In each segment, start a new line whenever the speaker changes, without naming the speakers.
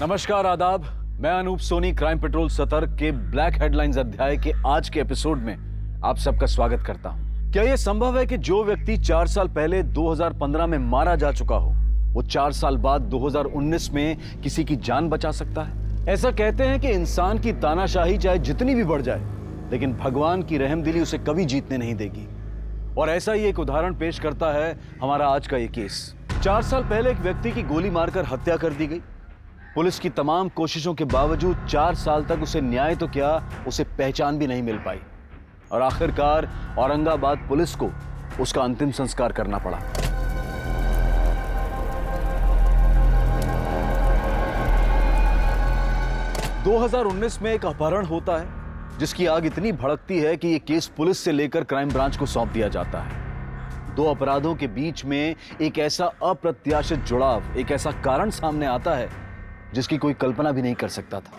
नमस्कार, आदाब। मैं अनूप सोनी क्राइम पेट्रोल सतर्क के ब्लैक हेडलाइंस अध्याय के आज के एपिसोड में आप सबका स्वागत करता हूं। क्या यह संभव है कि जो व्यक्ति 4 साल पहले 2015 में मारा जा चुका हो, वो 4 साल बाद 2019 में किसी की जान बचा सकता है? ऐसा कहते हैं कि इंसान की तानाशाही चाहे जितनी भी बढ़ जाए, लेकिन भगवान की रहमदिली उसे कभी जीतने नहीं देगी। और ऐसा ही एक उदाहरण पेश करता है हमारा आज का ये केस। 4 साल पहले एक व्यक्ति की गोली मारकर हत्या कर दी गई। पुलिस की तमाम कोशिशों के बावजूद 4 साल तक उसे न्याय तो क्या, उसे पहचान भी नहीं मिल पाई और आखिरकार औरंगाबाद पुलिस को उसका अंतिम संस्कार करना पड़ा। – 2019 में एक अपहरण होता है जिसकी आग इतनी भड़कती है कि यह केस पुलिस से लेकर क्राइम ब्रांच को सौंप दिया जाता है। 2 अपराधों के बीच में एक ऐसा अप्रत्याशित जुड़ाव, एक ऐसा कारण सामने आता है जिसकी कोई कल्पना भी नहीं कर सकता था।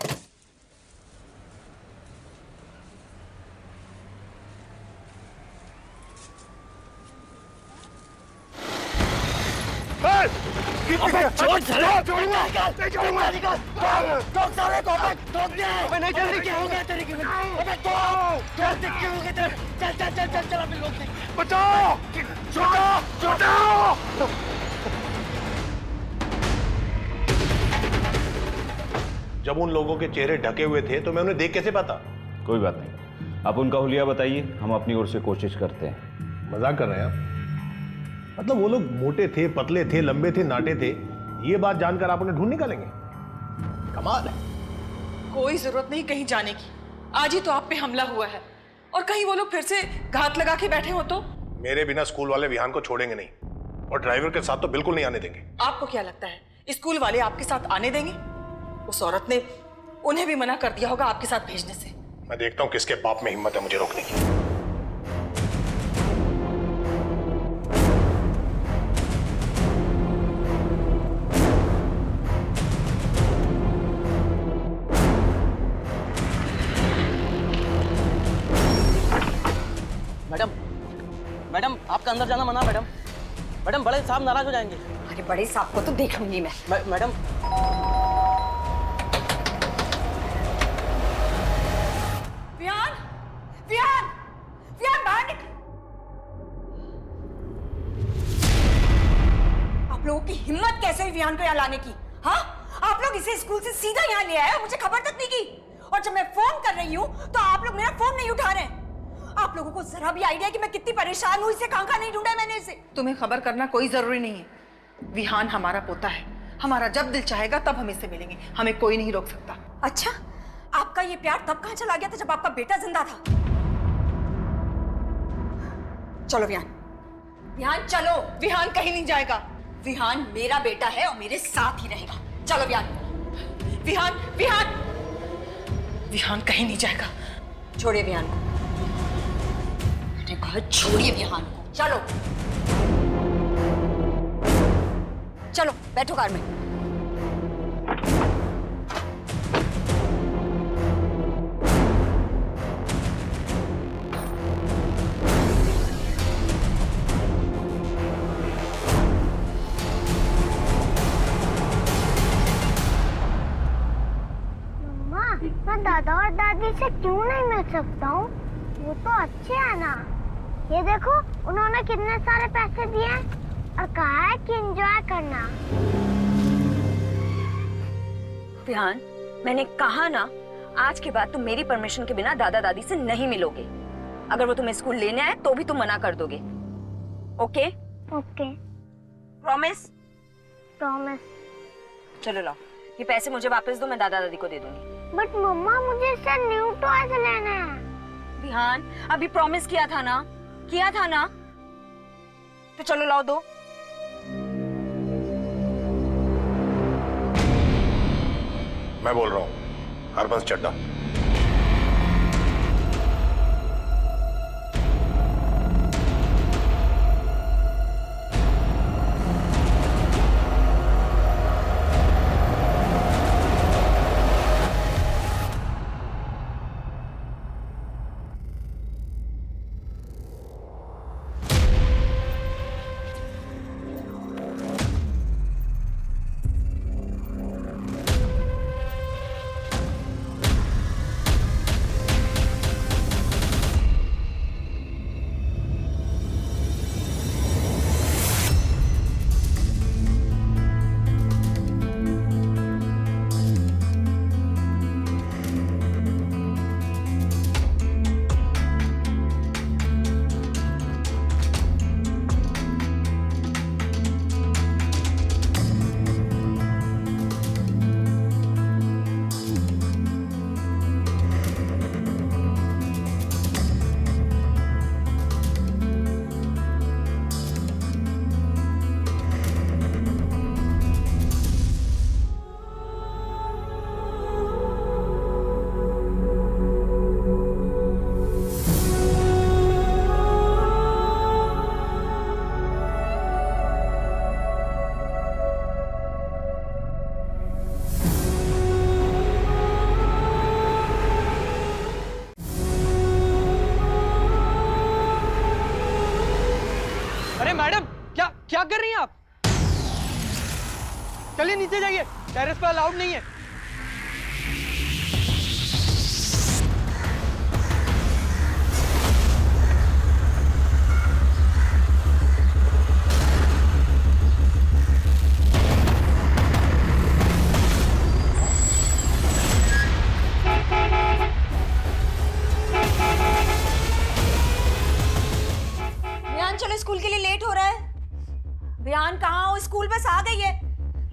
जब उन लोगों के चेहरे ढके हुए थे तो मैं उन्हें देख कैसे पाता?
कोई बात नहीं, आप उनका हुलिया बताइए, हम अपनी ओर से कोशिश करते हैं।
मजाक कर रहे हैं आप? मतलब वो लोग मोटे थे, पतले थे, लंबे थे, नाटे थे, ये बात जानकर आप उन्हें ढूंढ निकालेंगे? कमाल है।
कोई जरूरत नहीं कहीं जाने की। आज ही तो आप पे हमला हुआ है और कहीं वो लोग फिर से घात लगा के बैठे हो तो?
मेरे बिना स्कूल वाले विहान को छोड़ेंगे नहीं और ड्राइवर के साथ तो बिल्कुल नहीं आने देंगे।
आपको क्या लगता है स्कूल वाले आपके साथ आने देंगे? उस औरत ने उन्हें भी मना कर दिया होगा आपके साथ भेजने से।
मैं देखता हूं किसके बाप में हिम्मत है मुझे रोकने की।
मैडम, मैडम आपका अंदर जाना मना। मैडम, मैडम बड़े साहब नाराज हो जाएंगे।
अरे बड़े साहब को तो देख लूंगी मैं।
मैडम,
विहान, विहान, विहान बाहर निकल। आप लोगों की हिम्मत कैसे हुई विहान को यहाँ लाने की? हाँ, आप लोग इसे स्कूल से सीधा यहाँ ले आए और मुझे खबर तक नहीं की। और जब मैं फोन कर रही हूँ तो आप लोग मेरा फोन नहीं उठा रहे हैं। आप लोगों को जरा भी आइडिया कि मैं कितनी परेशान हूँ? इसे कहाँ नहीं ढूंढा मैंने इसे।
तुम्हें खबर करना कोई जरूरी नहीं है। विहान हमारा पोता है, हमारा जब दिल चाहेगा तब हम इससे मिलेंगे, हमें कोई नहीं रोक सकता।
अच्छा, आपका ये प्यार तब कहाँ चला गया था जब आपका बेटा जिंदा था? चलो विहान, विहान चलो।
विहान कहीं नहीं जाएगा।
विहान मेरा बेटा है और मेरे साथ ही रहेगा। चलो विहान।
विहान, विहान, विहान कहीं नहीं जाएगा।
छोड़िए विहान को। मैंने कहा छोड़िए विहान को। चलो चलो बैठो कार में।
मैं दादा और दादी से क्यों नहीं मिल सकता हूँ? वो तो अच्छे हैं ना। ये देखो, उन्होंने कितने सारे पैसे दिए हैं और कहा है कि एंजॉय करना।
विहान, मैंने कहा ना, आज के बाद तुम मेरी परमिशन के बिना दादा दादी से नहीं मिलोगे। अगर वो तुम्हें स्कूल लेने आए तो भी तुम मना कर दोगे। ओके?
Okay,
promise?
प्रॉमिस।
चलो लाओ, ये पैसे मुझे वापस दो, मैं दादा दादी को दे दूंगी।
बट मम्मा, मुझे इससे न्यू टॉयज लेना है।
विहान, अभी प्रॉमिस किया था ना, किया था ना, तो चलो लाओ दो।
मैं बोल रहा हूं, हरबंस चड्डा।
मैडम, क्या क्या कर रही हैं आप? चलिए नीचे जाइए, टेरेस पे अलाउड नहीं है।
विहान चलो, स्कूल के लिए लेट हो रहा है। विहान कहाँ हो? स्कूल बस आ गई है।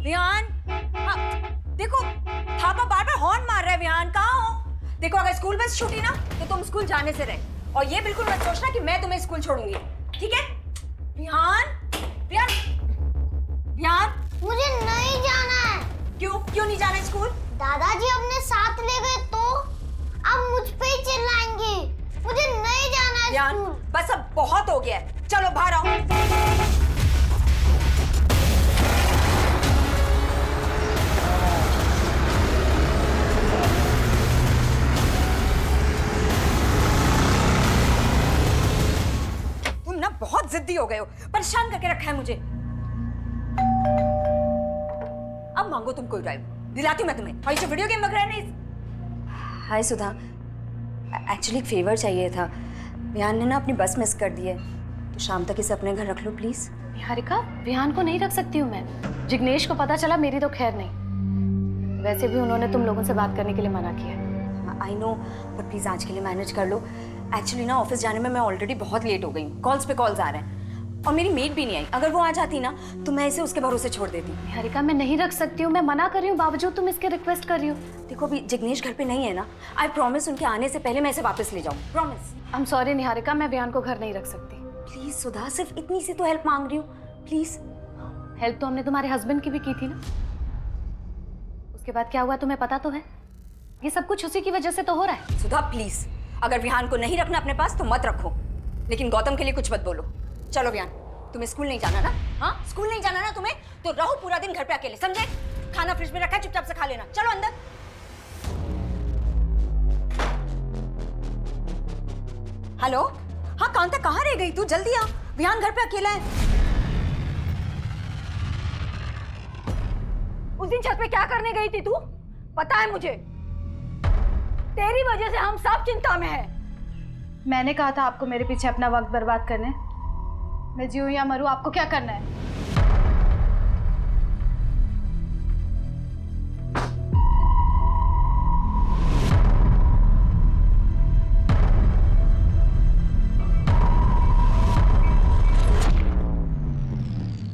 विहान, हाँ, देखो थापा बार बार हॉर्न मार रहा है। विहान कहाँ हो? देखो अगर स्कूल बस छूटी ना तो तुम स्कूल जाने से रहे, और ये बिल्कुल मत सोचना कि मैं तुम्हें स्कूल छोड़ूंगी, ठीक है? विहान, विहान, विहान,
मुझे नहीं जाना है।
क्यों क्यों नहीं जाना स्कूल?
दादाजी अपने साथ ले गए तो अब मुझ पे ही चिल्लाएंगे। मुझे नहीं जाना है
विहान,
स्कूल।
बस अब बहुत हो गया है, चलो बाहर आओ। तुम ना बहुत जिद्दी हो गए हो, परेशान करके रखा है मुझे। अब मांगो तुम कोई ड्राइव, दिलाती हूँ मैं तुम्हें। और ये जो वीडियो गेम वगैरह है ना। हाय सुधा, एक्चुअली एक फेवर चाहिए था। विहान ने ना अपनी बस मिस कर दी है, तो शाम तक इसे अपने घर रख लो प्लीज।
निहारिका, विहान को नहीं रख सकती हूँ मैं। जिग्नेश को पता चला, मेरी तो खैर नहीं। वैसे भी उन्होंने तुम लोगों से बात करने के लिए मना किया।
आई नो, पर प्लीज आज के लिए मैनेज कर लो। एक्चुअली ना ऑफिस जाने में मैं ऑलरेडी बहुत लेट हो गई हूँ, कॉल्स पे कॉल्स आ रहे हैं, और मेरी मेड भी नहीं आई। अगर वो आ जाती ना तो मैं इसे उसके भरोसे छोड़ देती।
निहारिका, मैं नहीं रख सकती हूँ, मैं मना कर रही हूँ, बावजूद तुम इसके रिक्वेस्ट कर रही हो।
देखो अभी जिग्नेश घर पे नहीं है ना, आई प्रॉमिस उनके आने से पहले मैं इसे वापस ले जाऊँ, promise.
I am sorry Niharika, मैं विहान को घर नहीं रख सकती।
प्लीज सुधा, सिर्फ इतनी सी तो हेल्प मांग रही हूँ, प्लीज।
हेल्प तो हमने तुम्हारे हस्बैंड की भी की थी ना। उसके बाद क्या हुआ तुम्हें पता तो है। ये सब कुछ उसी की वजह से तो हो रहा है।
सुधा प्लीज, अगर विहान को नहीं रखना अपने पास तो मत रखो, लेकिन गौतम के लिए कुछ मत बोलो। चलो विहान, तुम्हें स्कूल नहीं जाना ना? हाँ, स्कूल नहीं जाना ना तुम्हें, तो रहो पूरा दिन घर पे अकेले, समझे? खाना फ्रिज में रखा है, चुपचाप से खा लेना। चलो अंदर। हेलो, हाँ कांता, कहाँ रह गई तू? जल्दी आ, विहान घर पे अकेला है। उस दिन छत पे क्या करने गई थी तू? पता है मुझे, तेरी वजह से हम सब चिंता में हैं।
मैंने कहा था आपको मेरे पीछे अपना वक्त बर्बाद करने। मैं जीऊं या मरूं, आपको क्या करना है?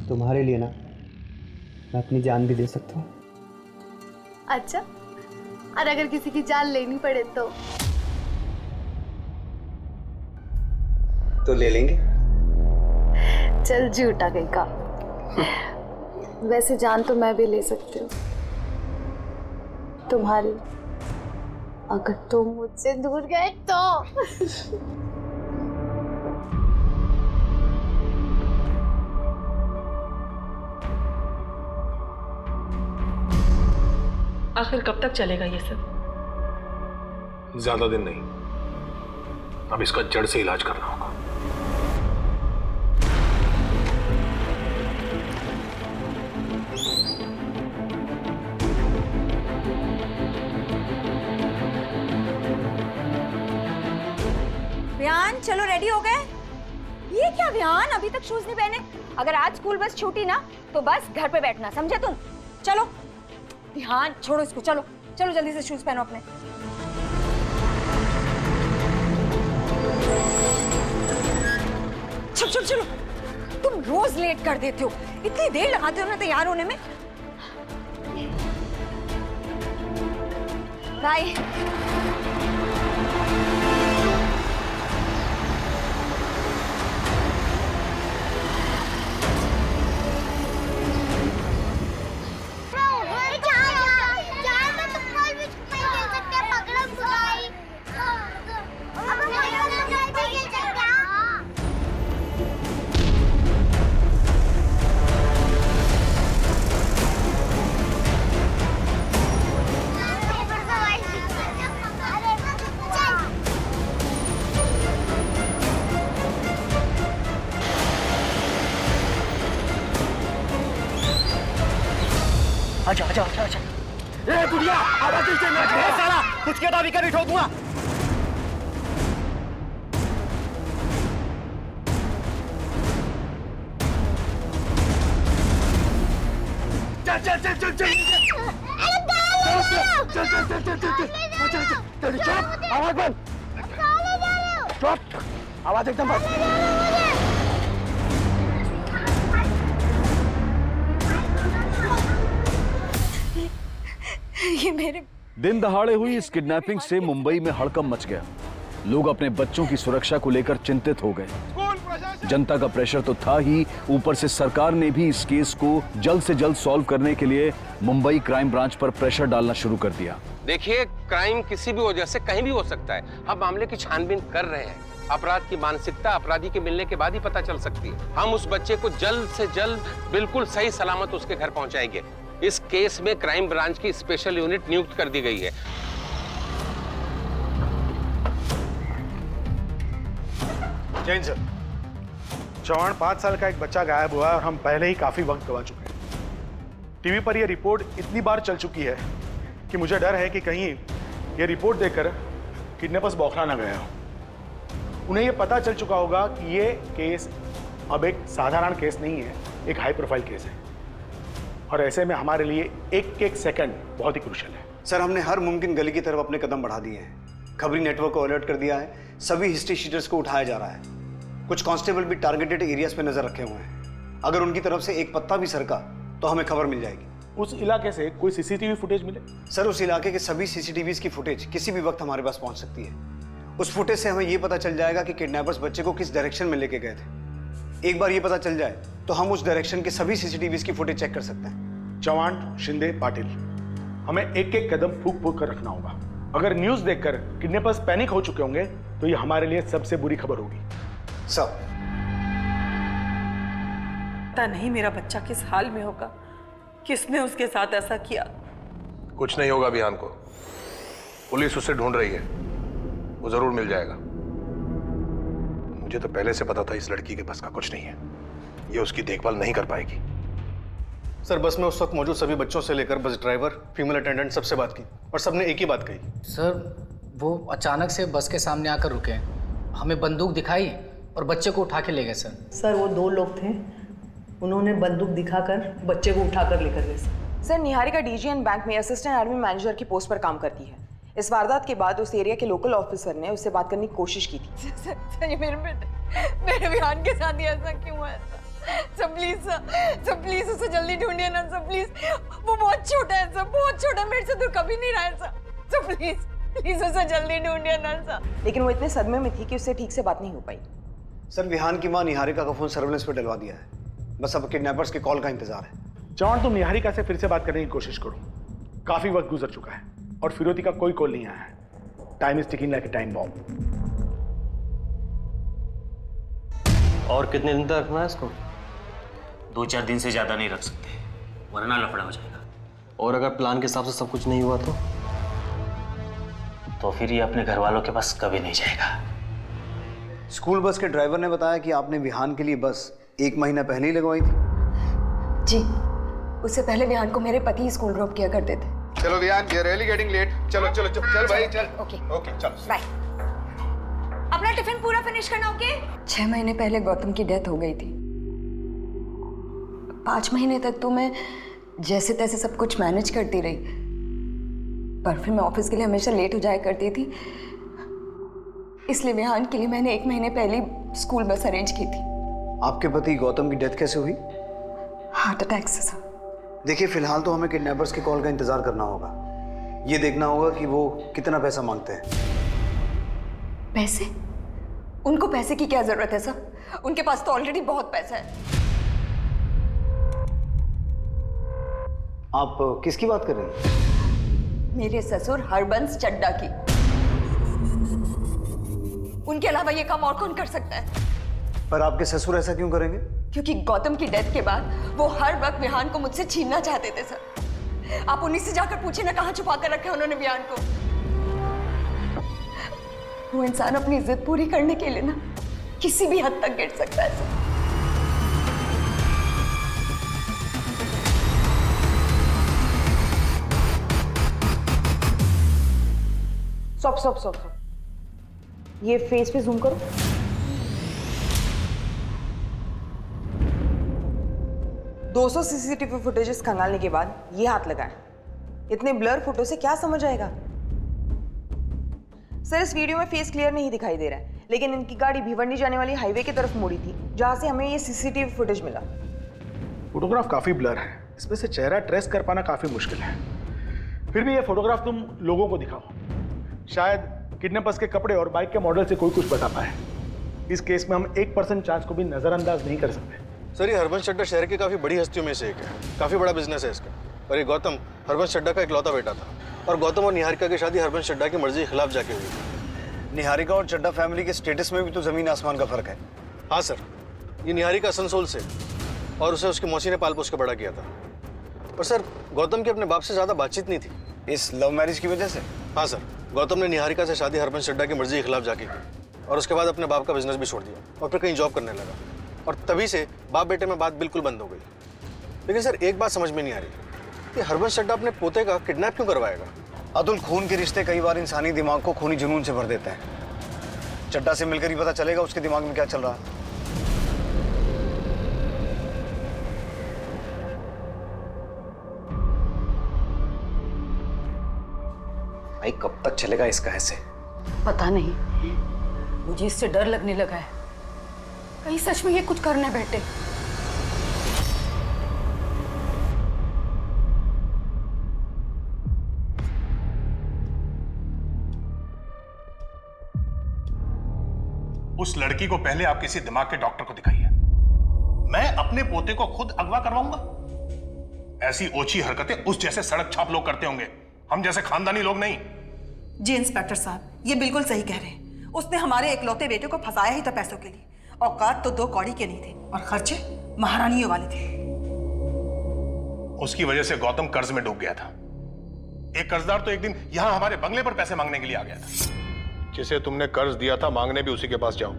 तुम्हारे लिए ना मैं अपनी जान भी दे सकता हूँ।
अच्छा, और अगर किसी की जान लेनी पड़े
तो ले लेंगे।
चल झूठा कहीं का। वैसे जान तो मैं भी ले सकती हूँ तुम्हारी, अगर तुम मुझसे दूर गए तो।
आखिर कब तक चलेगा ये सब?
ज्यादा दिन नहीं, अब इसका जड़ से इलाज करना होगा।
विहान चलो, रेडी हो गए? ये क्या विहान, अभी तक शूज नहीं पहने? अगर आज स्कूल बस छूटी ना तो बस घर पे बैठना, समझे तुम? चलो विहान, छोड़ो इसको, चलो चलो जल्दी से शूज पहनो अपने। चलो चलो चलो, तुम रोज लेट कर देते हो, इतनी देर लगाते हो ना तैयार होने में। बाय।
आजा आजा आजा आजा। ए बुढ़िया आवाज दे ना साला, कुछ के दाबी कर ठोक दूंगा। चल चल चल चल चल चल चल चल चल चल चल चुप, आवाज बंद, चुप, आवाज एकदम बंद।
ये मेरे
दिन दहाड़े हुई इस किडनैपिंग से मुंबई में हड़कंप मच गया। लोग अपने बच्चों की सुरक्षा को लेकर चिंतित हो गए। जनता का प्रेशर तो था ही, ऊपर से सरकार ने भी इस केस को जल्द से जल्द सॉल्व करने के लिए मुंबई क्राइम ब्रांच पर प्रेशर डालना शुरू कर दिया।
देखिए, क्राइम किसी भी वजह से कहीं भी हो सकता है। हम मामले की छानबीन कर रहे हैं। अपराध की मानसिकता अपराधी के मिलने के बाद ही पता चल सकती है। हम उस बच्चे को जल्द से जल्द बिल्कुल सही सलामत उसके घर पहुंचाएंगे। इस केस में क्राइम ब्रांच की स्पेशल यूनिट नियुक्त कर दी गई है।
जैन सर, चौहान 5 साल का एक बच्चा गायब हुआ है और हम पहले ही काफी वक्त गवा चुके हैं। टीवी पर यह रिपोर्ट इतनी बार चल चुकी है कि मुझे डर है कि कहीं यह रिपोर्ट देखकर किडनैपर्स बौखला ना गया हो। उन्हें यह पता चल चुका होगा कि यह केस अब एक साधारण केस नहीं है, एक हाई प्रोफाइल केस है और ऐसे में हमारे लिए एक एक सेकंड बहुत ही क्रूशियल है।
सर, हमने हर मुमकिन गली की तरफ अपने कदम बढ़ा दिए हैं। खबरी नेटवर्क को अलर्ट कर दिया है। सभी हिस्ट्री शीटर्स को उठाया जा रहा है। कुछ कांस्टेबल भी टारगेटेड एरियाज पे नजर रखे हुए हैं। अगर उनकी तरफ से एक पत्ता भी सरका तो हमें खबर मिल जाएगी।
उस इलाके से कोई सीसीटीवी फुटेज मिले?
सर, उस इलाके के सभी सीसीटीवीज की फुटेज किसी भी वक्त हमारे पास पहुंच सकती है। उस फुटेज से हमें यह पता चल जाएगा कि किडनैपर्स बच्चे को किस डायरेक्शन में लेके गए थे। एक बार ये पता चल जाए तो हम उस डायरेक्शन के सभी सीसीटीवीज की फुटेज चेक कर सकते हैं।
चौहान, शिंदे, पाटिल, हमें एक एक कदम फूक फूक कर रखना होगा। अगर न्यूज देखकर किडनैपर्स पैनिक हो चुके होंगे तो ये हमारे लिए सबसे बुरी खबर होगी।
सब
पता नहीं मेरा बच्चा किस हाल में होगा, किसने उसके साथ ऐसा किया।
कुछ नहीं होगा विहान को, पुलिस उसे ढूंढ रही है, वो जरूर मिल जाएगा। मुझे तो पहले से पता था इस लड़की के बस का कुछ नहीं है, ये उसकी देखभाल नहीं कर पाएगी।
सर, बस में उस वक्त मौजूद सभी बच्चों से लेकर बस ड्राइवर, फीमेल अटेंडेंट सबसे बात की और सबने एक ही बात कही।
सर, वो अचानक से बस के सामने आकर रुके, हमें बंदूक दिखाई और बच्चे को उठा के ले गए।
सर, वो 2 लोग थे, उन्होंने बंदूक दिखाकर बच्चे को उठाकर लेकर गए।
सर, निहारिका डीजीएन बैंक में असिस्टेंट आर्मी मैनेजर की पोस्ट पर काम करती है। इस वारदात के बाद उस एरिया के लोकल ऑफिसर ने उससे बात करने की कोशिश की थी।
सर, ये मेरे विहान के साथ ही ऐसा क्यों हुआ? सर प्लीज उसे जल्दी ढूंढिए ना सर, प्लीज। वो बहुत छोटा है सर, बहुत छोटा, मेरे से दूर कभी नहीं रहा है सर। प्लीज उसे जल्दी ढूंढिए ना सर।
लेकिन वो इतने सदमे में थी कि उससे ठीक से बात नहीं हो पाई।
सर, विहान की मां निहारिका का फोन सर्वेलेंस पे डलवा दिया है। बस अब किडनैपर्स के कॉल का इंतजार है।
चौहान, तुम निहारिका से फिर से बात करने की कोशिश करो। काफी वक्त गुजर चुका है और फिरोती का कोई कॉल नहीं आया है। Time is ticking like a time bomb.
और कितने दिन तक रखना है इसको? 2-4 दिन से ज्यादा नहीं रख सकते, वरना लफड़ा हो जाएगा।
और अगर प्लान के हिसाब से सब कुछ नहीं हुआ
तो फिर ये अपने घर वालों के पास कभी नहीं जाएगा।
स्कूल बस के ड्राइवर ने बताया कि आपने विहान के लिए बस 1 महीना पहले ही लगवाई थी।
जी, उससे पहले विहान को मेरे पति स्कूल ड्रॉप किया करते थे।
चलो Vihaan, we are really getting late. चलो चलो चल भाई चल। ओके चलो
बाय। अपना टिफिन पूरा फिनिश करना, ओके? 6 महीने पहले गौतम की डेथ हो गई थी। 5 महीने तक तो मैं जैसे तैसे सब कुछ मैनेज करती रही, पर फिर मैं ऑफिस के लिए हमेशा लेट हो जाया करती थी। इसलिए विहान के लिए मैंने 1 महीने पहले स्कूल बस अरेंज की थी।
आपके पति गौतम की डेथ कैसे हुई?
हार्ट अटैक से सर।
देखिए, फिलहाल तो हमें किडनैपर्स के कॉल का इंतजार करना होगा। ये देखना होगा कि वो कितना पैसा मांगते हैं।
पैसे? उनको पैसे की क्या जरूरत है सर? उनके पास तो ऑलरेडी बहुत पैसा है।
आप किसकी बात कर रहे हैं?
मेरे ससुर हरबंस चड्डा की। उनके अलावा ये काम और कौन कर सकता है?
पर आपके ससुर ऐसा क्यों करेंगे?
क्योंकि गौतम की डेथ के बाद वो हर वक्त विहान को मुझसे छीनना चाहते थे सर। आप उन्हीं से जाकर पूछे ना कहाँ छुपा कर रखे उन्होंने विहान को। वो इंसान अपनी जिद पूरी करने के लिए ना किसी भी हद तक गिर सकता है सर।
स्टॉप। ये फेस पे जूम करो। $200 सीसीटीवी फुटेजेस खंगालने के बाद ये हाथ लगाएं। इतने ब्लर फोटो से क्या समझ आएगा? सर, इस वीडियो में फेस क्लियर नहीं दिखाई दे रहा है, लेकिन इनकी गाड़ी भिवंडी जाने वाली हाईवे की तरफ मुड़ी थी, जहां से हमें ये सीसीटीवी फुटेज मिला।
फोटोग्राफ काफी ब्लर है, इसमें से चेहरा ट्रेस कर पाना काफी मुश्किल है। फिर भी ये फोटोग्राफ तुम लोगों को दिखाओ, शायद किडनैपर्स के कपड़े और बाइक के मॉडल से कोई कुछ बता पाए। इस केस में हम 1% चांस को भी नजरअंदाज नहीं कर सकते।
सर, ये हरबंस चड्ढा शहर की काफी बड़ी हस्तियों में से एक है, काफी बड़ा बिजनेस है इसका। और ये गौतम हरबंस चड्ढा का इकलौता बेटा था, और गौतम और निहारिका की शादी हरबंस चड्ढा की मर्जी के खिलाफ जाके हुई थी।
निहारिका और चड्ढा फैमिली के स्टेटस में भी तो जमीन आसमान का फर्क है।
हाँ सर, ये निहारिका असनसोल से, और उसे उसकी मौसी ने पाल पोस के बड़ा किया था। और सर, गौतम की अपने बाप से ज्यादा बातचीत नहीं थी।
इस लव मैरिज की वजह से?
हाँ सर, गौतम ने निहारिका से शादी हरबंस चड्ढा की मर्जी के खिलाफ जाके की, और उसके बाद अपने बाप का बिजनेस भी छोड़ दिया और फिर कहीं जॉब करने लगा। और तभी से बाप बेटे में बात बिल्कुल बंद हो गई। लेकिन सर, एक बात समझ में नहीं आ रही कि हरबंस चड्ढा अपने पोते का किडनैप क्यों करवाएगा?
अतुल, खून के रिश्ते कई बार इंसानी दिमाग को खूनी जुनून से भर देते हैं। चड्ढा से मिलकर ही पता चलेगा उसके दिमाग में क्या चल रहा है। भाई, कब तक चलेगा इसका ऐसे?
पता नहीं, मुझे इससे डर लगने लगा है। कहीं सच में ये कुछ करने बैठे।
उस लड़की को पहले आप किसी दिमाग के डॉक्टर को दिखाइए। मैं अपने पोते को खुद अगवा करवाऊंगा? ऐसी ओछी हरकतें उस जैसे सड़क छाप लोग करते होंगे, हम जैसे खानदानी लोग नहीं।
जी इंस्पेक्टर साहब, ये बिल्कुल सही कह रहे हैं। उसने हमारे इकलौते बेटे को फंसाया ही था पैसों के लिए। औकात तो 2 कौड़ी के नहीं थे और खर्चे महारानियों वाले थे।
उसकी वजह से गौतम कर्ज में डूब गया था। एक कर्जदार तो एक दिन यहां हमारे बंगले पर पैसे मांगने के लिए आ गया था। जिसे तुमने कर्ज दिया था, मांगने भी उसी के पास जाओ।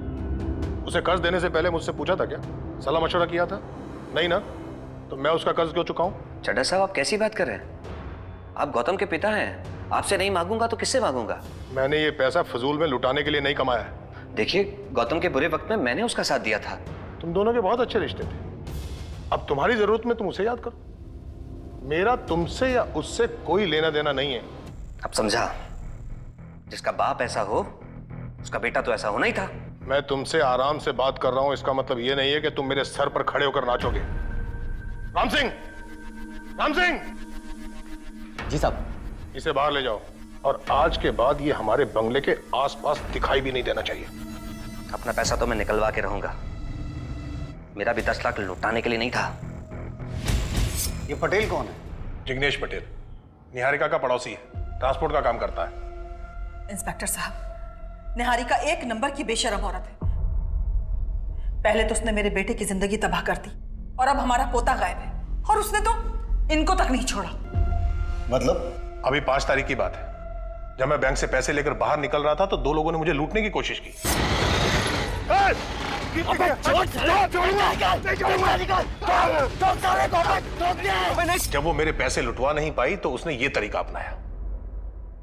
उसे कर्ज देने से पहले मुझसे पूछा था क्या? सलाह मशवरा किया था? नहीं ना? तो मैं उसका कर्ज क्यों चुकाऊं?
चड्ढा साहब, आप कैसी बात कर रहे हैं? आप गौतम के पिता हैं। आपसे नहीं मांगूंगा तो किससे मांगूंगा?
मैंने ये पैसा फजूल में लुटाने के लिए नहीं कमाया है।
देखिए, गौतम के बुरे वक्त में मैंने उसका साथ दिया था।
तुम दोनों के बहुत अच्छे रिश्ते थे। अब तुम्हारी जरूरत में तुम उसे याद करो। मेरा तुमसे या उससे कोई लेना देना नहीं है।
अब समझा, जिसका बाप ऐसा हो उसका बेटा तो ऐसा होना ही था।
मैं तुमसे आराम से बात कर रहा हूं, इसका मतलब यह नहीं है कि तुम मेरे सर पर खड़े होकर नाचोगे। राम सिंह! राम सिंह!
जी साहब।
इसे बाहर ले जाओ, और आज के बाद ये हमारे बंगले के आसपास दिखाई भी नहीं देना चाहिए।
अपना पैसा तो मैं निकलवा के रहूंगा, मेरा भी 10 लाख लुटाने के लिए नहीं था।
ये पटेल कौन है?
जिग्नेश पटेल, निहारिका का पड़ोसी है, ट्रांसपोर्ट का काम करता है।
इंस्पेक्टर साहब, निहारिका 1 नंबर की बेशरम औरत है। पहले तो उसने मेरे बेटे की जिंदगी तबाह कर दी, और अब हमारा पोता गायब है, और उसने तो इनको तक नहीं छोड़ा।
मतलब?
अभी 5 तारीख की बात है, जब मैं बैंक से पैसे लेकर बाहर निकल रहा था तो 2 लोगों ने मुझे लूटने की कोशिश की। जब वो मेरे पैसे लुटवा नहीं पाई तो उसने ये तरीका अपनाया।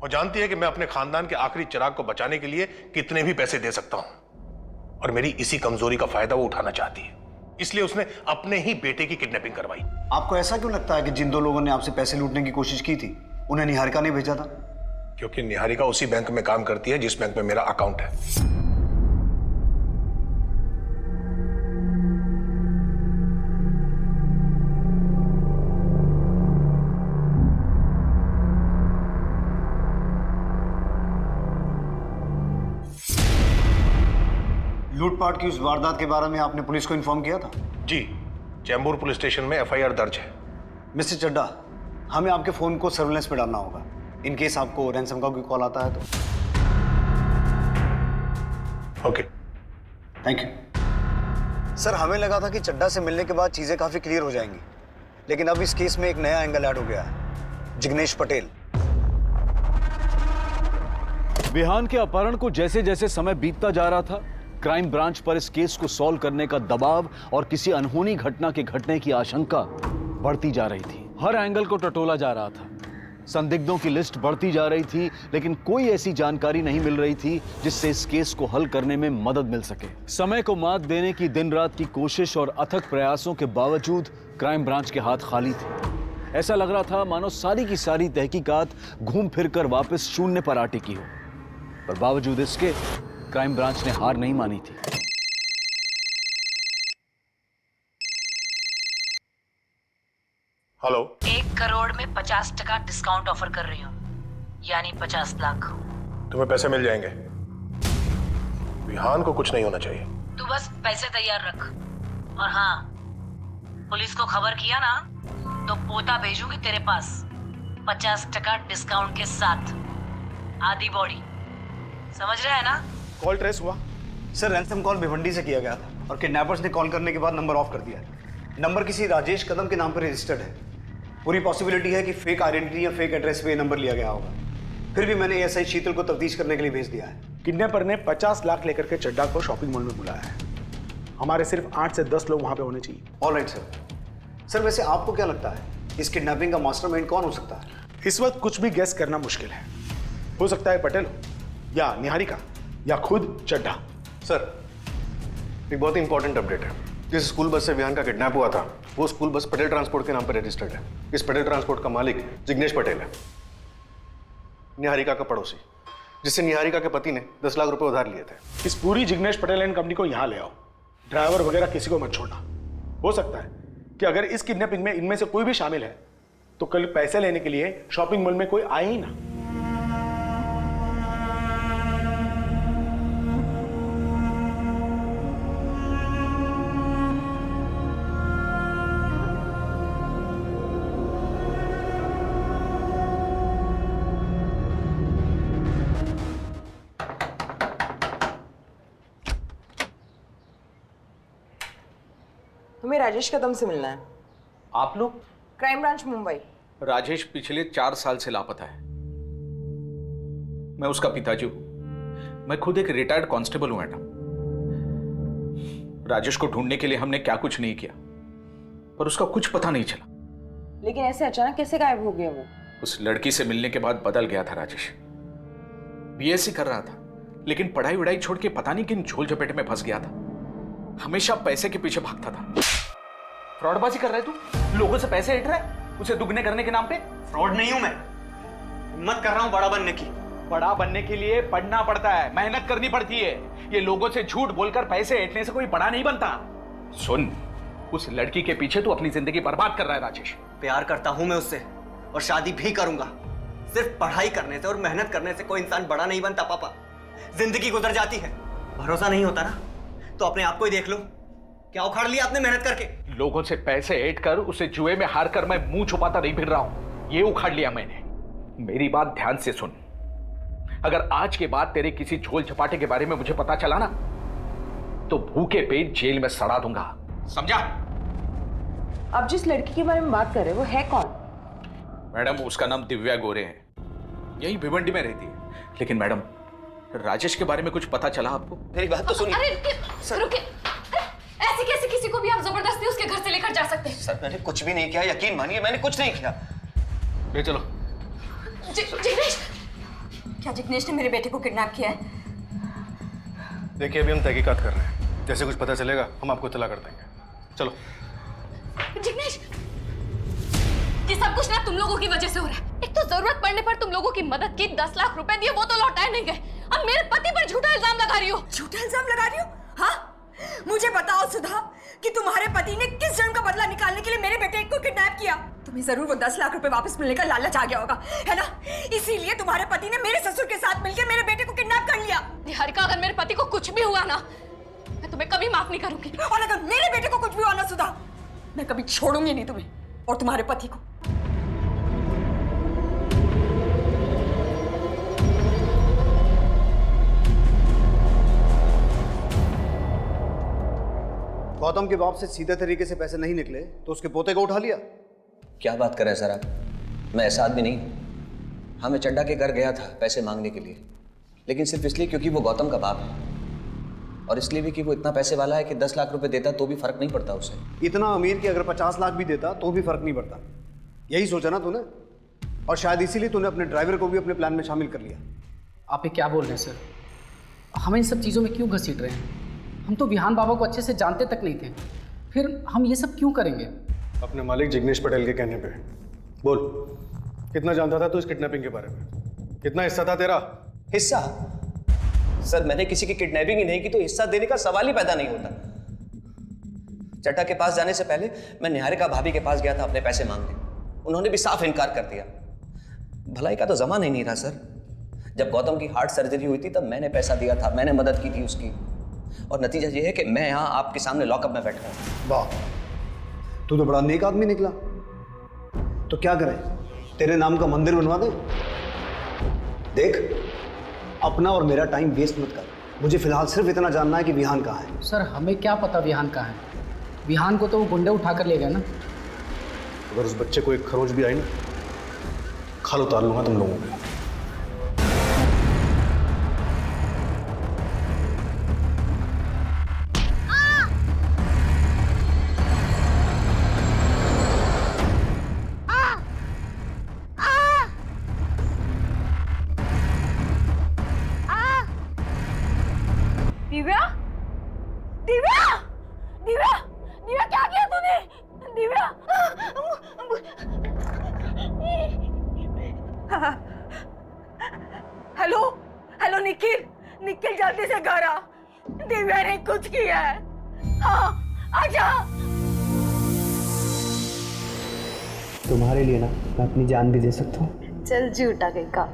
वो जानती है कि मैं अपने खानदान के आखिरी चिराग को बचाने के लिए कितने भी पैसे दे सकता हूं, और मेरी इसी कमजोरी का फायदा वो उठाना चाहती है। इसलिए उसने अपने ही बेटे की किडनैपिंग करवाई।
आपको ऐसा क्यों लगता है कि जिन 2 लोगों ने आपसे पैसे लूटने की कोशिश की थी, उन्हें निहारिका ने भेजा था?
क्योंकि निहारिका उसी बैंक में काम करती है जिस बैंक में मेरा अकाउंट है।
लूटपाट की उस वारदात के बारे में आपने पुलिस को इन्फॉर्म किया था?
जी, चैम्बूर पुलिस स्टेशन में FIR दर्ज है।
मिस्टर चड्ढा, हमें आपके फोन को सर्विलेंस पे डालना होगा, इन केस आपको रैंसम का कोई कॉल आता है तो।
Okay,
thank you. सर, हमें लगा था कि चड्ढा से मिलने के बाद चीजें काफी क्लियर हो जाएंगी, लेकिन अब इस केस में एक नया एंगल ऐड हो गया है। जिग्नेश पटेल।
विहान के अपहरण को जैसे जैसे समय बीतता जा रहा था, क्राइम ब्रांच पर इस केस को सॉल्व करने का दबाव और किसी अनहोनी घटना के घटने की आशंका बढ़ती जा रही थी। हर एंगल को टटोला जा रहा था। संदिग्धों की लिस्ट बढ़ती जा रही थी, लेकिन कोई ऐसी जानकारी नहीं मिल रही थी जिससे इस केस को हल करने में मदद मिल सके। समय को मात देने की दिन रात की कोशिश और अथक प्रयासों के बावजूद क्राइम ब्रांच के हाथ खाली थे। ऐसा लग रहा था मानो सारी की सारी तहकीकात घूम फिरकर वापस शून्य पर आ टिकी हो, पर बावजूद इसके क्राइम ब्रांच ने हार नहीं मानी थी।
हेलो।
1 करोड़ में 50% डिस्काउंट ऑफर कर रही हूँ, यानी 50 लाख।
तुम्हें पैसे मिल जाएंगे। विहान को कुछ नहीं होना चाहिए।
तू बस पैसे तैयार रख। और हाँ, पुलिस को खबर किया ना तो पोता भेजूंगी तेरे पास 50% डिस्काउंट के साथ, आधी बॉडी। समझ रहा है ना?
कॉल ट्रेस हुआ?
सर रैंसम कॉल भिवंडी से किया गया था और किडनैपर्स ने कॉल करने के बाद नंबर ऑफ कर दिया। नंबर किसी राजेश कदम के नाम पर रजिस्टर्ड है। पूरी पॉसिबिलिटी है कि फेक आइडेंटिटी या फेक एड्रेस पे नंबर लिया गया होगा। फिर भी मैंने एएसआई शीतल को तफ्तीश करने के लिए भेज दिया है।
किडनैपर ने 50 लाख लेकर के चड्डा को शॉपिंग मॉल में बुलाया है। हमारे सिर्फ 8 से 10 लोग वहां पे होने चाहिए।
Alright sir. सर वैसे आपको क्या लगता है इस किडनैपिंग का मास्टरमाइंड कौन हो सकता है?
इस वक्त कुछ भी गेस करना मुश्किल है। हो सकता है पटेल या निहारिका या खुद चड्डा।
सर एक बहुत ही इंपॉर्टेंट अपडेट है। जिस स्कूल बस से विहान का किडनैप हुआ था वो स्कूल बस पटेल ट्रांसपोर्ट के नाम पर रजिस्टर्ड है। इस पटेल ट्रांसपोर्ट का मालिक जिग्नेश पटेल है, निहारिका का पड़ोसी, जिससे निहारिका के पति ने 10 लाख रुपए उधार लिए थे।
इस पूरी जिग्नेश पटेल एंड कंपनी को यहाँ ले आओ। ड्राइवर वगैरह किसी को मत छोड़ना। हो सकता है कि अगर इस किडनैपिंग में इनमें से कोई भी शामिल है तो कल पैसे लेने के लिए शॉपिंग मॉल में कोई आए ही ना।
हमें राजेश कदम से मिलना है।
आप लोग?
Crime branch Mumbai.
राजेश पिछले 4 साल से लापता है। मैं उसका पिताजी हूं। मैं खुद एक रिटायर्ड कांस्टेबल हूं मैडम। राजेश को ढूंढने के लिए हमने क्या कुछ नहीं किया, पर उसका कुछ पता नहीं चला।
लेकिन ऐसे अचानक कैसे गायब हो गया वो?
उस लड़की से मिलने के बाद बदल गया था राजेश। बीएससी कर रहा था, लेकिन पढ़ाई वढ़ाई छोड़ के पता नहीं किन झोल झपेटे में फंस गया था। हमेशा पैसे के पीछे भागता था।
फ्रॉडबाजी कर रहा है तू? लोगों से पैसे ऐंठ रहा है उसे दुगने करने के नाम पे?
फ्रॉड नहीं हूं मैं, हिम्मत कर रहा हूं बड़ा बनने की।
बड़ा बनने के लिए पढ़ना पड़ता है, मेहनत करनी पड़ती है। ये लोगों से झूठ बोलकर पैसे ऐंठने से कोई बड़ा नहीं बनता।
सुन, उस लड़की के पीछे तू अपनी जिंदगी बर्बाद कर रहा है राजेश।
प्यार करता हूं मैं उससे और शादी भी करूंगा। सिर्फ पढ़ाई करने से और मेहनत करने से कोई इंसान बड़ा नहीं बनता पापा। जिंदगी गुजर जाती है। भरोसा नहीं होता ना तो अपने आप को ही देख लो। क्या उखाड़ लिया आपने मेहनत करके?
लोगों से पैसे ऐंठ कर उसे जुए में हार कर मैं मुंह छुपाता नहीं फिर रहा हूं। ये उखाड़ लिया मैंने। मेरी बात ध्यान से सुन। अगर आज के बाद तेरे किसी झोल झपाटे के बारे में मुझे पता चला ना तो भूखे पेट जेल में सड़ा दूंगा, समझा?
अब जिस लड़की के बारे में बात कर रहे हैं वो है कौन?
मैडम उसका नाम दिव्या गोरे है, यही भिवंडी में रहती है। लेकिन मैडम राजेश के बारे में कुछ पता चला आपको?
मेरी बात तो सुनिए।
अरे रुकिए, ऐसे कैसे किसी को भी आप जबरदस्ती उसके घर से लेकर जा सकते हैं?
सर मैंने कुछ भी नहीं किया, यकीन मानिए मैंने कुछ नहीं किया।
ले चलो।
जिग्नेश, क्या जिग्नेश ने मेरे बेटे को किडनैप किया है?
देखिए अभी हम तहकीकात कर रहे हैं, जैसे कुछ पता चलेगा हम आपको इत्तला कर देंगे। चलो।
जिग्नेश, ये सब कुछ ना तुम लोगों की वजह से हो रहा है। एक तो जरूरत पड़ने पर तुम लोगों की मदद की, 10 लाख रुपए दिए वो तो लौटाए नहीं गए। अब मेरे पति पर झूठा इल्जाम लगा रही हो।
झूठा इल्जाम लगा रही हो? हाँ, मुझे बताओ सुधा कि तुम्हारे पति ने किस जन्म का बदला निकालने के लिए मेरे बेटे को किडनैप किया। तुम्हें जरूर वो 10 लाख रुपए वापस मिलने का लालच आ गया होगा, है ना? इसीलिए तुम्हारे पति ने मेरे ससुर के साथ मिलकर मेरे बेटे को किडनैप कर लिया।
निहारिका, अगर मेरे पति को कुछ भी हुआ ना मैं तुम्हें कभी माफ नहीं करूंगी।
और अगर मेरे बेटे को कुछ भी हुआ ना सुधा, मैं कभी छोड़ूंगी नहीं तुम्हें और तुम्हारे पति को।
गौतम के बाप से सीधे तरीके से पैसे नहीं निकले तो उसके पोते को उठा लिया।
क्या बात कर रहे हैं सर आप? मैं ऐसा आदमी नहीं हूं। हाँ, मैं चड्डा के घर गया था पैसे मांगने के लिए, लेकिन सिर्फ इसलिए क्योंकि वो गौतम का बाप है, और इसलिए भी कि वो इतना पैसे वाला है कि 10 लाख रुपए देता तो भी फर्क नहीं पड़ता उसे।
इतना अमीर कि अगर 50 लाख भी देता तो भी फर्क नहीं पड़ता। यही सोचा ना तूने? और शायद इसीलिए तूने अपने ड्राइवर को भी अपने प्लान में शामिल कर लिया।
आप ये क्या बोल रहे हैं सर? हम इन सब चीज़ों में क्यों घसीट रहे हैं? हम तो विहान बाबा को अच्छे से जानते तक नहीं थे, फिर हम ये सब क्यों करेंगे?
अपने मालिक जिग्नेश पटेल के कहने पे। बोल, कितना जानता था तू इस किडनैपिंग के बारे में? कितना हिस्सा था तेरा?
हिस्सा? सर मैंने किसी की किडनैपिंग ही नहीं की तो हिस्सा देने का सवाल ही पैदा नहीं होता। चड्ढा के पास जाने से पहले मैं निहारिका भाभी के पास गया था अपने पैसे मांगने। उन्होंने भी साफ इनकार कर दिया। भलाई का तो जमाना ही नहीं था सर। जब गौतम की हार्ट सर्जरी हुई थी तब मैंने पैसा दिया था, मैंने मदद की थी उसकी, और नतीजा ये है कि मैं यहाँ आपके सामने लॉकअप में बैठा हूँ।
वाह, तू तो बड़ा नेक आदमी निकला। तो क्या करें, तेरे नाम का मंदिर बनवा दे? देख, अपना और मेरा टाइम वेस्ट मत कर। मुझे फिलहाल सिर्फ इतना जानना है कि विहान कहाँ है।
सर हमें क्या पता विहान कहाँ है? विहान को तो वो गुंडे उठा कर ले गए ना।
अगर उस बच्चे को एक खरोच भी आई ना, खाल उतार लूंगा तुम लोगों को।
दिव्या, दिव्या, दिव्या, दिव्या क्या किया तूने? दिव्या, हेलो, हेलो निखिल, निखिल जल्दी से घर आ। दिव्या ने कुछ किया है। हाँ, आजा।
तुम्हारे लिए ना मैं अपनी जान भी दे सकता हूँ।
चल झूठा कहीं का।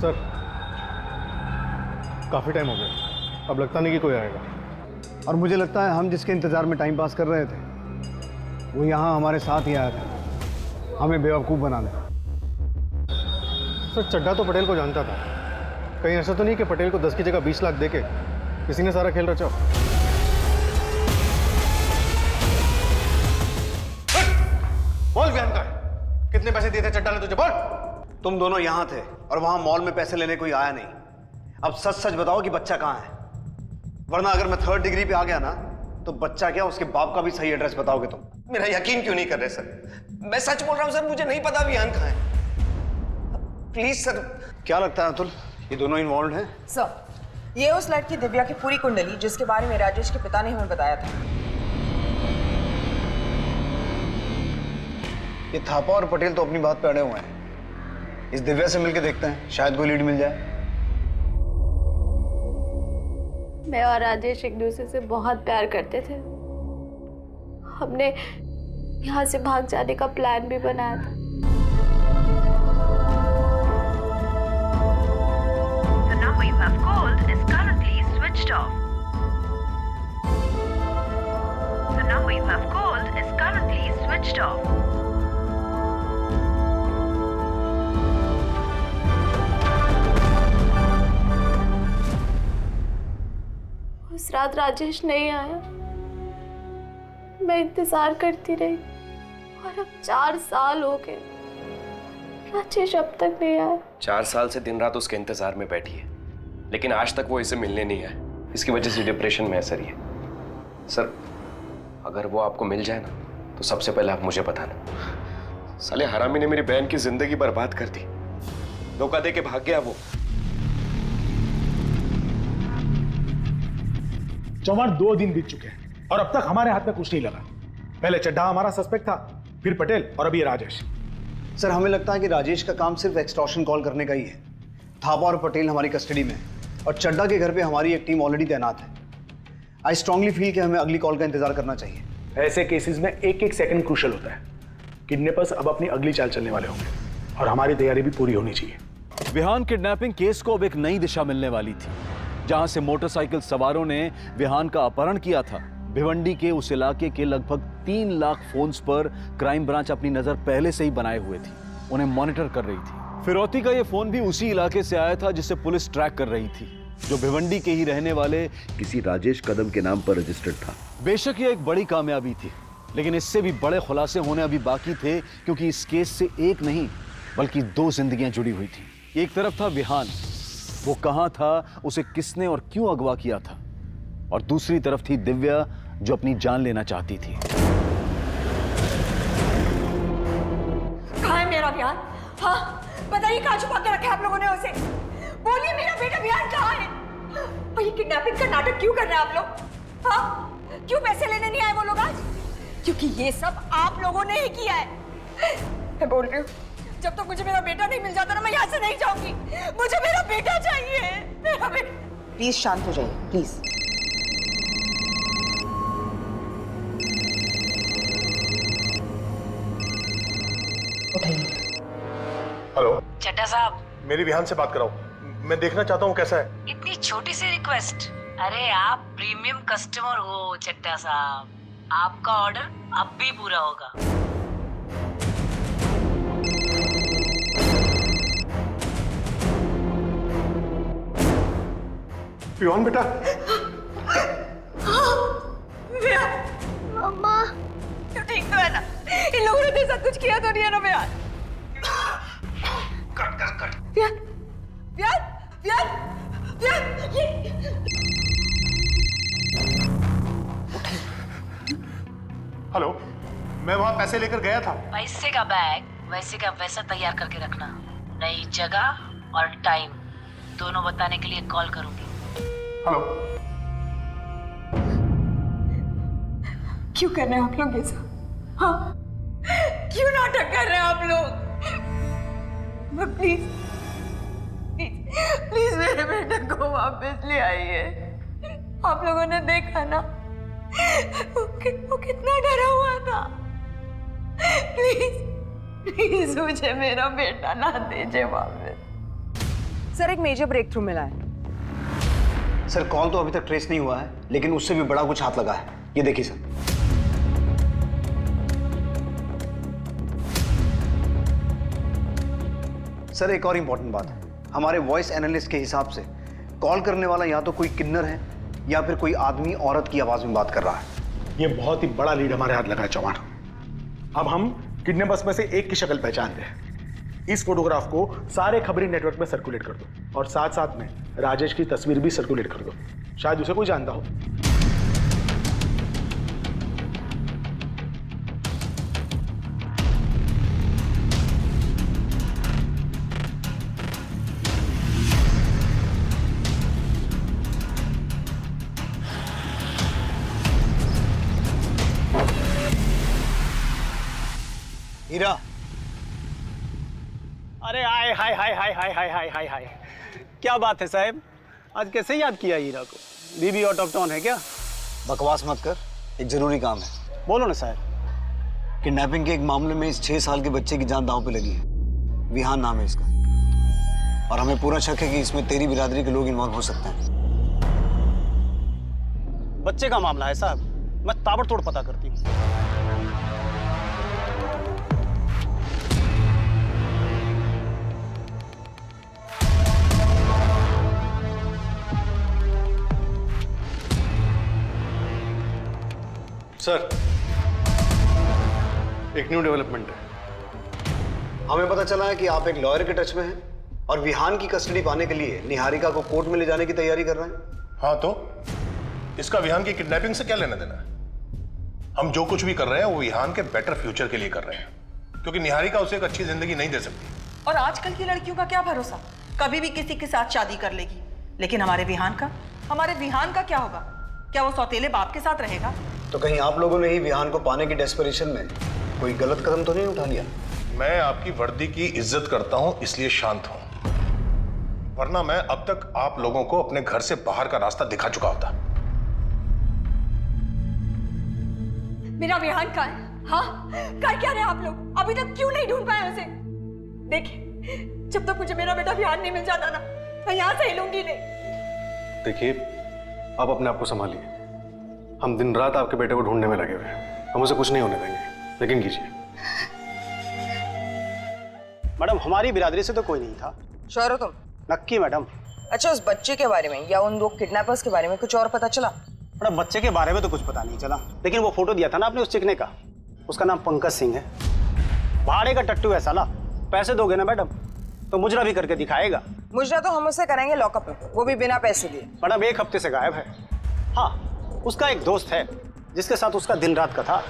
सर, काफ़ी टाइम हो गया, अब लगता नहीं कि कोई आएगा।
और मुझे लगता है हम जिसके इंतजार में टाइम पास कर रहे थे वो यहाँ हमारे साथ ही आया था, हमें बेवकूफ़ बनाने।
सर, चड्ढा तो पटेल को जानता था। कहीं ऐसा तो नहीं कि पटेल को 10 की जगह 20 लाख देके किसी ने सारा खेल रचा? बोल बयान का है, कितने पैसे दिए थे चड्ढा ने तुझे? बोल।
तुम दोनों यहाँ थे और वहां मॉल में पैसे लेने कोई आया नहीं। अब सच सच बताओ कि बच्चा कहाँ है? वरना अगर मैं 3rd डिग्री पे आ गया ना तो बच्चा क्या उसके बाप का भी सही एड्रेस बताओगे तुम।
मेरा यकीन क्यों नहीं कर रहे सर? मैं सच बोल रहा हूं सर, मुझे नहीं पता विहान कहाँ है। Please sir.
क्या लगता है अतुल, ये दोनों इन्वॉल्व हैं?
सर, ये उस लड़की दिव्या की पूरी कुंडली जिसके बारे में राजेश के पिता ने हमें बताया था।
ये थापा और पटेल तो अपनी बात पे अड़े हुए हैं। इस दिव्या से मिलके देखते हैं, शायद कोई लीड मिल जाए।
मैं और राजेश एक दूसरे से बहुत प्यार करते थे। हमने यहाँ से भाग जाने का प्लान भी बनाया था।
The number you have called is currently switched off. The number you have called is currently switched off.
उस रात राजेश नहीं आया। मैं इंतजार करती रही और अब 4 साल हो गए, राजेश अब तक नहीं आया।
4 साल से दिन रात उसके इंतजार में बैठी है, लेकिन आज तक वो इसे मिलने नहीं आया। इसकी वजह से डिप्रेशन में है सर ये। सर, अगर वो आपको मिल जाए ना तो सबसे पहले आप मुझे बताना। साले हरामी ने मेरी बहन की जिंदगी बर्बाद कर दी, धोखा दे के भाग गया वो।
चौहान 2 दिन बीत चुके हैं और अब तक हमारे हाथ में कुछ नहीं लगा। पहले चड्ढा हमारा सस्पेक्ट था, फिर पटेल और अभी राजेश।
सर, हमें लगता है कि राजेश का काम सिर्फ एक्सटॉर्शन कॉल करने का ही है। थापा और पटेल हमारी कस्टडी में है और चड्ढा के घर पे हमारी एक टीम ऑलरेडी तैनात है। आई स्ट्रांगली फील कि हमें अगली कॉल का इंतजार करना चाहिए।
ऐसे केसेस में एक सेकंड क्रूशियल होता है। किडनैपर्स अब अपनी अगली चाल चलने वाले होंगे और हमारी तैयारी भी पूरी होनी चाहिए।
विहान किडनैपिंग केस को अब एक नई दिशा मिलने वाली थी। जहां से मोटरसाइकिल सवारों ने विहान का अपहरण किया था, भिवंडी के उस इलाके के लगभग 3 लाख फोन्स पर क्राइम ब्रांच अपनी नजर पहले से ही बनाए हुए थी, उन्हें मॉनिटर कर रही थी। फिरौती का यह फोन भी उसी इलाके से आया था जिसे पुलिस ट्रैक कर रही थी, जो भिवंडी के ही रहने वाले किसी राजेश कदम के नाम पर रजिस्टर्ड था। बेशक यह एक बड़ी कामयाबी थी, लेकिन इससे भी बड़े खुलासे होने अभी बाकी थे, क्योंकि इस केस से एक नहीं बल्कि 2 जिंदगियां जुड़ी हुई थी। एक तरफ था विहान, वो कहां था, उसे किसने और क्यों अगवा किया था, और दूसरी तरफ थी दिव्या, जो अपनी जान लेना चाहती थी।
कहाँ है मेरा विहान? हाँ, बताइए कहाँ छुपा के रखा है आप लोगों ने उसे? बोलिए मेरा बेटा विहान कहाँ है? और ये किडनैपिंग का नाटक क्यों कर रहे हैं आप लोग? हाँ, क्यों पैसे लेने नहीं आए वो लोग आज? क्योंकि ये सब आप लोगों ने ही किया है। मैं बोल रही हूँ, जब तक मुझे मेरा बेटा नहीं मिल जाता ना, मैं यहाँ से नहीं जाऊंगी। मुझे मेरा बेटा चाहिए, मेरा बेटा।
प्लीज शांत हो जाइए, प्लीज।
हेलो
चड्ढा साहब,
मेरी विहान से बात कराओ, मैं देखना चाहता हूँ कैसा है।
इतनी छोटी सी रिक्वेस्ट। अरे आप प्रीमियम कस्टमर हो चड्ढा साहब, आपका ऑर्डर अब भी पूरा होगा।
विहान बेटा।
मम्मा,
तू ठीक तो है ना? इन लोगों ने तेरे साथ कुछ किया तो नहीं है ना विहान? विहान, विहान, विहान, विहान, ये
हेलो, मैं वहां पैसे लेकर गया था।
पैसे का बैग वैसे का वैसा तैयार करके रखना। नई जगह और टाइम दोनों बताने के लिए कॉल करूंगी।
हेलो।
क्यों कर रहे हैं आप लोग ये सब? हाँ, क्यों नाटक कर रहे हैं आप लोग? प्लीज प्लीज प्लीज मेरे बेटे को वापस ले आइए। आप लोगों ने देखा ना, वो कितना डरा हुआ था। प्लीज प्लीज मुझे मेरा बेटा ना दीजिए वापस।
सर, एक मेजर ब्रेक थ्रू मिला है।
सर, कॉल तो अभी तक ट्रेस नहीं हुआ है, लेकिन उससे भी बड़ा कुछ हाथ लगा है। ये देखिए सर। सर, एक और इंपॉर्टेंट बात है, हमारे वॉइस एनालिस्ट के हिसाब से कॉल करने वाला या तो कोई किन्नर है या फिर कोई आदमी औरत की आवाज में बात कर रहा है।
ये बहुत ही बड़ा लीड हमारे हाथ लगा है चौहान। अब हम किडनैपर्स में से एक की शक्ल पहचान रहे हैं। इस फोटोग्राफ को सारे खबरी नेटवर्क में सर्कुलेट कर दो और साथ साथ में राजेश की तस्वीर भी सर्कुलेट कर दो, शायद उसे कोई जानता हो।
हीरा,
अरे हाय हाय हाय हाय हाय हाय हाय हाय हाय, क्या बात है साहब, आज कैसे याद किया हीरा को? बीबी आउट ऑफ टाउन है क्या?
बकवास मत कर, एक जरूरी काम है।
बोलो ना साहब।
किडनैपिंग के एक मामले में इस 6 साल के बच्चे की जान दांव पे लगी है। विहान नाम है इसका, और हमें पूरा शक है कि इसमें तेरी बिरादरी के लोग इन्वॉल्व हो सकते हैं।
बच्चे का मामला है साहब, मैं ताबड़तोड़ पता करती हूँ।
सर, एक न्यू डेवलपमेंट है।
हमें पता चला है कि आप एक लॉयर के टच में हैं और विहान की कस्टडी पाने के लिए निहारिका को कोर्ट में ले जाने की तैयारी कर रहे हैं।
हाँ, तो इसका विहान की किडनैपिंग से क्या लेना देना है? हम जो कुछ भी कर रहे हैं वो विहान के बेटर फ्यूचर के लिए कर रहे हैं, क्योंकि निहारिका उसे एक अच्छी जिंदगी नहीं दे सकती।
और आजकल की लड़कियों का क्या भरोसा, कभी भी किसी के साथ शादी कर लेगी। लेकिन हमारे विहान का क्या होगा? क्या वो सौतेले बाप के साथ रहेगा?
तो कहीं आप लोगों ने ही विहान को पाने की डेस्परेशन में कोई गलत कदम तो नहीं उठा लिया?
मैं आपकी वर्दी की इज्जत करता हूं, इसलिए शांत हूं, वरना मैं अब तक आप लोगों को अपने घर से बाहर का रास्ता दिखा चुका होता।
मेरा विहान कहाँ है? हाँ, कर क्या रहे आप लोग? अभी तक क्यों नहीं ढूंढ पाए उसे? देखिए, जब तक मुझे मेरा बेटा विहान नहीं मिल जाता ना, मैं यहाँ से हिलूंगी नहीं।
देखिए, आप अपने आप को संभालिए। हम दिन रात आपके बेटे को ढूंढने में लगे हुए हैं, हम उसे कुछ नहीं होने देंगे। लेकिन कीजिए।
मैडम, हमारी बिरादरी से तो कोई नहीं था।
श्योर हो तुम?
नक्की मैडम।
अच्छा, उस बच्चे के बारे में या उन 2 किडनैपर्स के बारे में कुछ और पता चला?
मैडम, बच्चे के बारे में तो कुछ पता नहीं चला, लेकिन वो फोटो दिया था ना आपने उस चिकने का, उसका नाम पंकज सिंह है। भाड़े का टट्टू है साला। पैसे दोगे ना मैडम तो मुजरा भी करके दिखाएगा।
मुजरा तो हम उसे करेंगे लॉकअप में, वो भी बिना पैसे दिए।
मैडम, 1 हफ्ते से गायब है। हाँ, उसका एक दोस्त है जिसके साथ उसका दिन रात का था।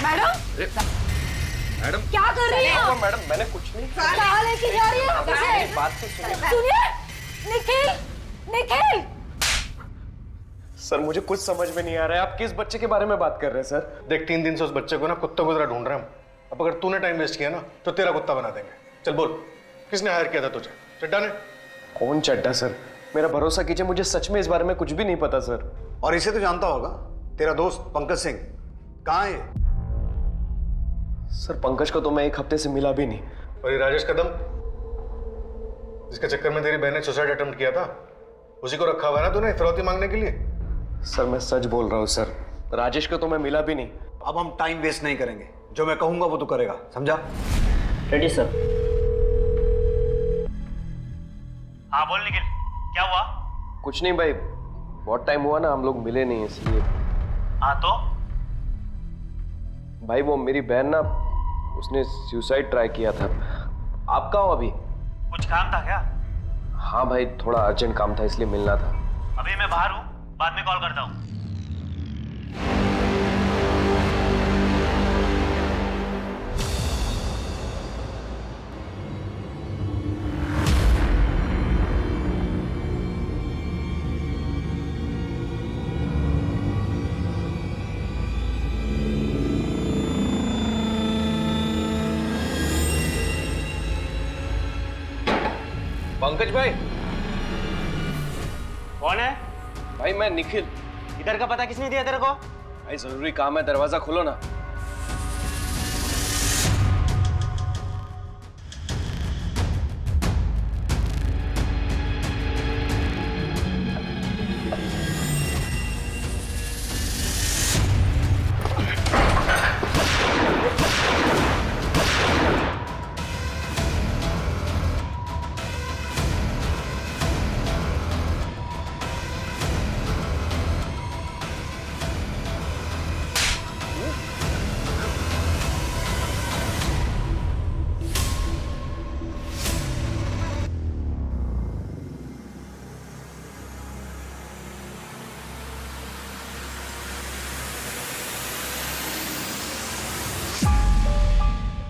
मैडम
क्या कर रही है?
मैडम, मैंने कुछ नहीं
कहाँ लेके जा रही है मुझे?
बात तो
सुनिए, निखिल, निखिल।
सर, मुझे कुछ समझ में नहीं आ रहा है, आप किस बच्चे के बारे में बात कर रहे हैं सर?
देख, 3 दिन से उस बच्चे को ना कुत्तों की तरह ढूंढ रहे हैं हम। अब अगर तूने टाइम वेस्ट किया ना तो तेरा कुत्ता बना देंगे। चल बोल, किसने हायर किया था तुझे? चड्डा ने?
कौन चड्डा सर? मेरा भरोसा कीजिए, मुझे सच में इस बारे में कुछ भी नहीं पता सर।
और इसे तो जानता होगा, तेरा दोस्त पंकज सिंह कहाँ है?
सर, पंकज को तो मैं 1 हफ्ते से मिला भी नहीं।
और ये राजेश कदम, जिसके चक्कर में तेरी बहन ने सुसाइड अटेम्प्ट किया था, उसी को रखा हुआ है ना तूने फिरौती मांगने के लिए?
सर, मैं सच बोल रहा हूँ सर, राजेश को तो मैं मिला भी नहीं।
अब हम टाइम वेस्ट नहीं करेंगे, जो मैं कहूंगा वो तू करेगा, समझा?
Ready sir.
हाँ बोल निखिल, क्या हुआ?
कुछ नहीं भाई, बहुत टाइम हुआ ना हम लोग मिले नहीं, इसलिए।
हाँ तो?
भाई वो मेरी बहन ना, उसने सुसाइड ट्राई किया था। आप कहाँ हो अभी?
कुछ काम था क्या?
हाँ भाई, थोड़ा अर्जेंट काम था इसलिए मिलना था।
अभी मैं बाहर हूँ, बाद में कॉल करता हूँ।
पंकज भाई।
कौन है?
भाई मैं निखिल।
इधर का पता किसने दिया तेरे को?
भाई जरूरी काम है, दरवाजा खोलो ना।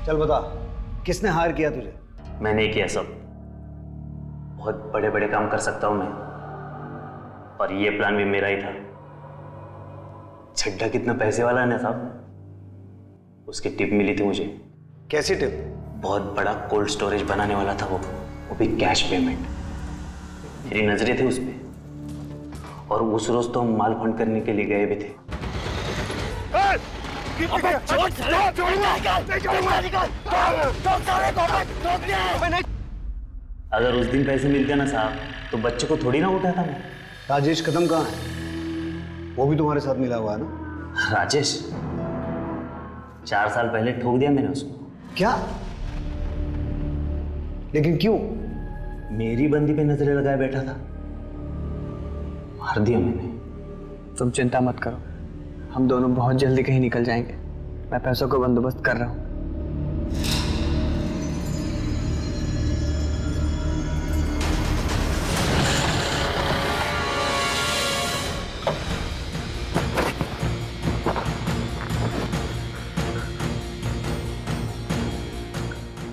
चल बता, किसने हायर किया तुझे?
मैंने किया सब। बहुत बड़े बड़े काम कर सकता हूं मैं, और ये प्लान भी मेरा ही था। छड्डा कितना पैसे वाला है ना साहब, उसकी टिप मिली थी मुझे।
कैसी टिप?
बहुत बड़ा कोल्ड स्टोरेज बनाने वाला था वो भी कैश पेमेंट। मेरी नजरें थी उस पे, और उस रोज तो हम माल फंड करने के लिए गए भी थे। अगर उस दिन पैसे मिलते ना साहब, तो बच्चे को थोड़ी ना उठाता मैं।
राजेश कदम कहाँ है? वो भी तुम्हारे साथ मिला हुआ है ना?
राजेश 4 साल पहले ठोक दिया मैंने उसको।
क्या? लेकिन क्यों?
मेरी बंदी पे नजरें लगाए बैठा था, मार दिया मैंने।
तुम चिंता मत करो, हम दोनों बहुत जल्दी कहीं निकल जाएंगे। मैं पैसों का बंदोबस्त कर रहा हूँ।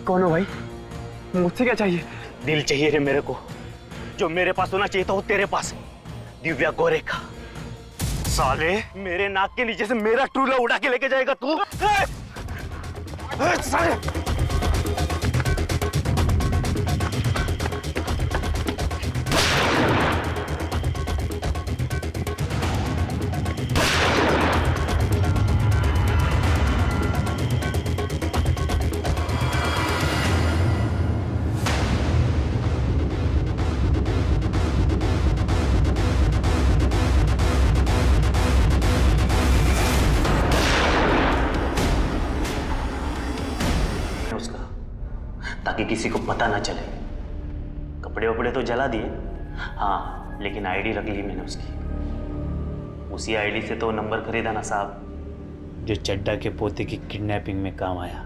कौन हो भाई? मुझसे क्या चाहिए? दिल चाहिए रे मेरे को। जो मेरे पास होना चाहिए था वो तेरे पास है, दिव्या गोरे का। साले, मेरे नाक के नीचे से मेरा ट्रू लव उड़ा के लेके जाएगा तू? साले! ताकि किसी को पता ना चले। कपड़े वपड़े तो जला दिए, हाँ, लेकिन आईडी रख ली मैंने उसकी। उसी आईडी से तो नंबर खरीदा ना साहब, जो चड्डा के पोते की किडनैपिंग में काम आया।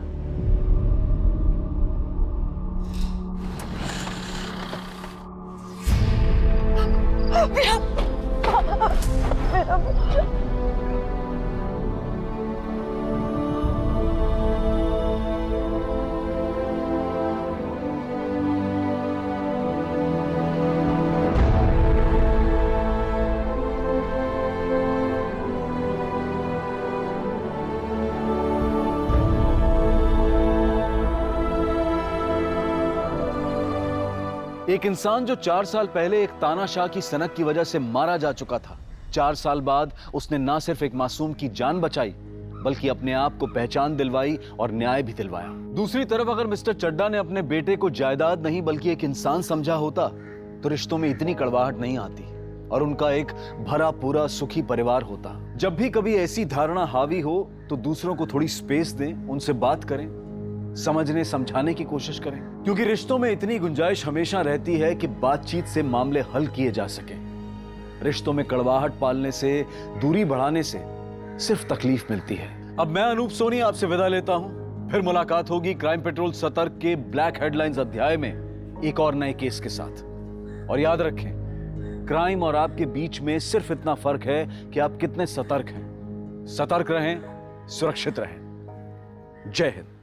एक इंसान जो 4 साल पहले एक तानाशाह की सनक की वजह से मारा जा चुका था, 4 साल बाद उसने ना सिर्फ एक मासूम की जान बचाई, बल्कि अपने आप को पहचान दिलवाई और न्याय भी दिलवाया। दूसरी तरफ अगर मिस्टर चड्डा ने अपने बेटे को जायदाद नहीं बल्कि एक इंसान समझा होता, तो रिश्तों में इतनी कड़वाहट नहीं आती और उनका एक भरा पूरा सुखी परिवार होता। जब भी कभी ऐसी धारणा हावी हो तो दूसरों को थोड़ी स्पेस दें, उनसे बात करें, समझने समझाने की कोशिश करें, क्योंकि रिश्तों में इतनी गुंजाइश हमेशा रहती है कि बातचीत से मामले हल किए जा सकें। रिश्तों में कड़वाहट पालने से, दूरी बढ़ाने से सिर्फ तकलीफ मिलती है। अब मैं अनूप सोनी आपसे विदा लेता हूं, फिर मुलाकात होगी क्राइम पेट्रोल सतर्क के ब्लैक हेडलाइंस अध्याय में एक और नए केस के साथ। और याद रखें, क्राइम और आपके बीच में सिर्फ इतना फर्क है कि आप कितने सतर्क हैं। सतर्क रहें, सुरक्षित रहें। जय हिंद।